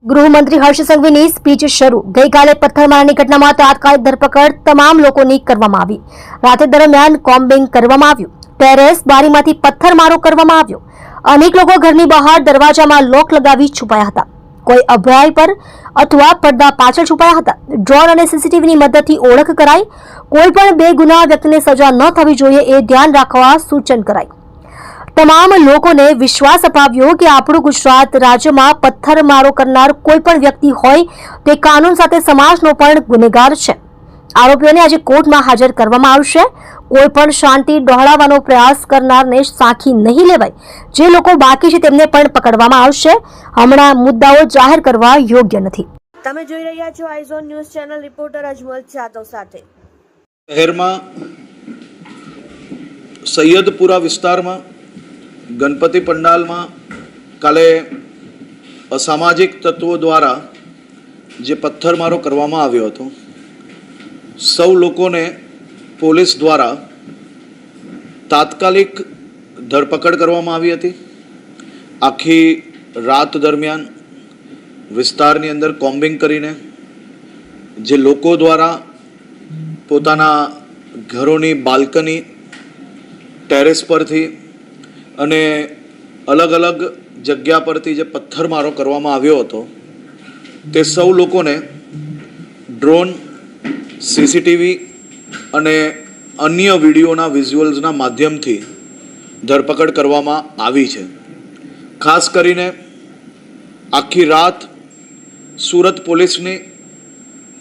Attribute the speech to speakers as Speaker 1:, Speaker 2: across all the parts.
Speaker 1: ગૃહમંત્રી હર્ષ સંઘવીની સ્પીચ શરૂ। ગઈકાલે પથ્થરમારાની ઘટનામાં તાત્કાલિક ધરપકડ તમામ લોકોની કરવામાં આવી। રાત્રિ દરમિયાન કોમ્બિંગ કરવામાં આવ્યું। ટેરેસ બારીમાંથી પથ્થરમારો કરવામાં આવ્યો। અનેક લોકો ઘરની બહાર દરવાજામાં લોક લગાવી છુપાયા હતા। કોઈ અભરાઈ પર અથવા પડદા પાછળ છુપાયા હતા। ડ્રોન અને સીસીટીવીની મદદથી ઓળખ કરાઈ। કોઈ પણ બેગુનાહ વ્યક્તિને સજા ન થવી જોઈએ એ ધ્યાન રાખવા સૂચન કરાઈ। તમામ લોકોને વિશ્વાસ અપાવ્યો કે આપણું ગુજરાત રાજ્યમાં પથ્થરમારો કરનાર કોઈ પણ વ્યક્તિ હોય તે કાનૂન સાથે સમાજનો પણ ગુનેગાર છે। આરોપીઓને આજે કોર્ટમાં હાજર કરવામાં આવશે। કોઈ પણ શાંતિ ડહોળાવવાનો પ્રયાસ કરનારને સાખી નહીં લેવાય। જે લોકો બાકી છે તેમને પણ પકડવામાં આવશે। હમણાં મુદ્દાઓ જાહેર કરવા યોગ્ય નથી।
Speaker 2: તમે જોઈ રહ્યા છો iZone news channel. Reporter Ajmal Jadav સાથે।
Speaker 3: શહેરમાં સૈયદપુરા વિસ્તારમાં ગણપતિ પંડાલમાં કાલે અસામાજિક તત્વો દ્વારા જે પથ્થરમારો કરવામાં આવ્યો હતો, સૌ લોકોને પોલીસ દ્વારા તાત્કાલિક ધરપકડ કરવામાં આવી હતી। આખી રાત દરમિયાન વિસ્તારની અંદર કોમ્બિંગ કરીને જે લોકો દ્વારા પોતાના ઘરોની બાલ્કની, ટેરેસ પરથી અને અલગ અલગ જગ્યા પરથી જે પથ્થરમારો કરવામાં આવ્યો હતો તે સૌ લોકોને ડ્રોન, સીસીટીવી અને અન્ય વિડીયોના વિઝ્યુઅલ્સના માધ્યમથી ધરપકડ કરવામાં આવી છે। ખાસ કરીને આખી રાત સુરત પોલીસની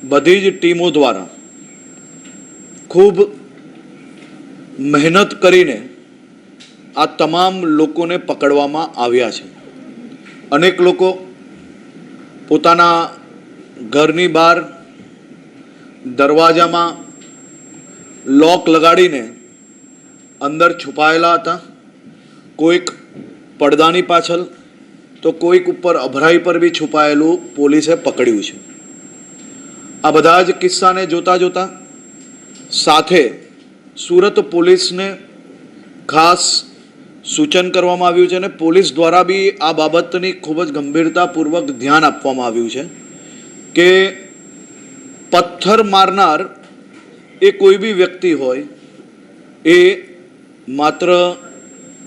Speaker 3: બધી જ ટીમો દ્વારા ખૂબ મહેનત કરીને આ તમામ લોકોને પકડવામાં આવ્યા છે। અનેક લોકો પોતાના ઘરની બહાર દરવાજામાં લોક લગાડીને અંદર છુપાયેલા હતા। કોઈક પડદાની પાછળ તો કોઈક ઉપર અભરાઈ પર બી છુપાયેલું પોલીસે પકડ્યું છે। આ બધા જ કિસ્સાને જોતા જોતા સાથે સુરત પોલીસને ખાસ સૂચન કરવામાં આવ્યું છે અને પોલીસ દ્વારા બી આ બાબતની ખૂબ જ ગંભીરતાપૂર્વક ધ્યાન આપવામાં આવ્યું છે કે પથ્થર મારનાર એ કોઈ બી વ્યક્તિ હોય એ માત્ર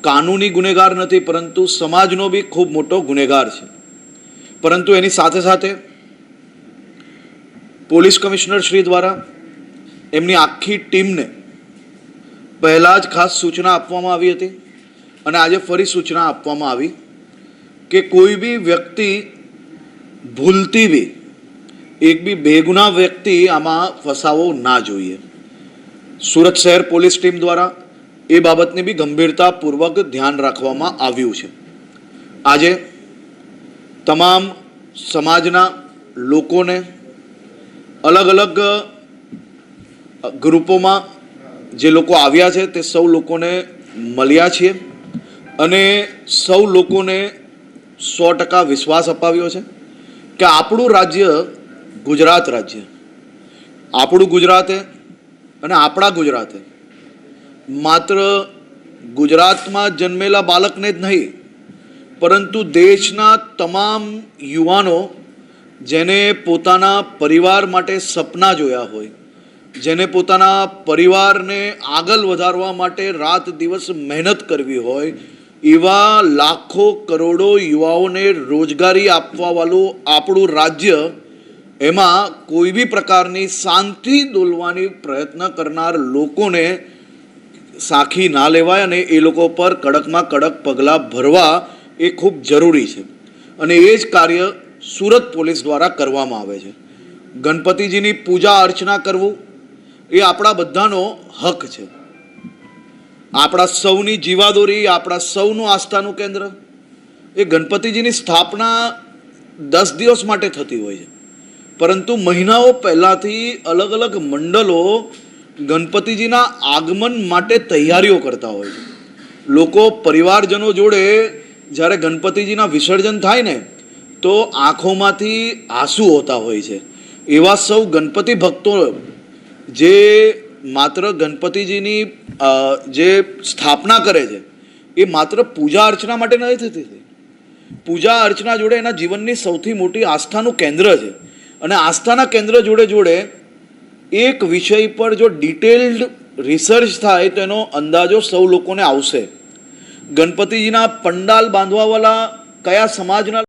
Speaker 3: કાનૂની ગુનેગાર નથી, પરંતુ સમાજનો બી ખૂબ મોટો ગુનેગાર છે। પરંતુ એની સાથે સાથે પોલીસ કમિશનર શ્રી દ્વારા એમની આખી ટીમને પહેલાં જ ખાસ સૂચના આપવામાં આવી હતી અને આજે ફરી સૂચના આપવામાં આવી કે કોઈ બી વ્યક્તિ ભૂલથી બી એક બી બેગુનાહ વ્યક્તિ આમાં ફસાવો ના જોઈએ। સુરત શહેર પોલીસ ટીમ દ્વારા એ બાબતની બી ગંભીરતાપૂર્વક ધ્યાન રાખવામાં આવ્યું છે। આજે તમામ સમાજના લોકોને અલગ અલગ ગ્રુપોમાં જે લોકો આવ્યા છે તે સૌ લોકોને મળ્યા છીએ અને સૌ લોકોને 100% વિશ્વાસ અપાવ્યો છે કે આપણું રાજ્ય ગુજરાત રાજ્ય, આપણું ગુજરાતે અને આપણા ગુજરાતે માત્ર ગુજરાતમાં જન્મેલા બાળકને જ નહીં, પરંતુ દેશના તમામ યુવાનો જેને પોતાના પરિવાર માટે સપના જોયા હોય, જેને પોતાના પરિવારને આગળ વધારવા માટે રાત દિવસ મહેનત કરવી હોય, એવા લાખો કરોડો યુવાઓને રોજગારી આપવાવાળું આપણું રાજ્ય, એમાં કોઈ બી પ્રકારની શાંતિ દોલવાની પ્રયત્ન કરનાર લોકોને સાખી ના લેવાય અને એ લોકો પર કડકમાં કડક પગલાં ભરવા એ ખૂબ જરૂરી છે અને એ જ કાર્ય સુરત પોલીસ દ્વારા કરવામાં આવે છે। ગણપતિજીની પૂજા અર્ચના કરવું એ આપણા બધાનો હક છે। આપણા સૌની જીવાદોરી, આપણા સૌનું આસ્થાનું કેન્દ્ર એ ગણપતિજીની સ્થાપના 10 દિવસ માટે થતી હોય છે, પરંતુ મહિનાઓ પહેલાંથી અલગ અલગ મંડળો ગણપતિજીના આગમન માટે તૈયારીઓ કરતા હોય છે। લોકો પરિવારજનો જોડે જ્યારે ગણપતિજીના વિસર્જન થાય ને તો આંખોમાંથી આંસુ હોતા હોય છે। એવા સૌ ગણપતિ ભક્તો જે માત્ર ગણપતિજીની જે સ્થાપના કરે છે એ માત્ર પૂજા અર્ચના માટે નથી થતી, પૂજા અર્ચના જોડે એના જીવનની સૌથી મોટી આસ્થાનું કેન્દ્ર છે. અને આસ્થાના કેન્દ્ર જોડે જોડે એક વિષય પર જો ડિટેલ્ડ રિસર્ચ થાય તો એનો અંદાજો સૌ લોકોને આવશે. ગણપતિજીના પંડાલ બાંધવાવાળા કયા સમાજના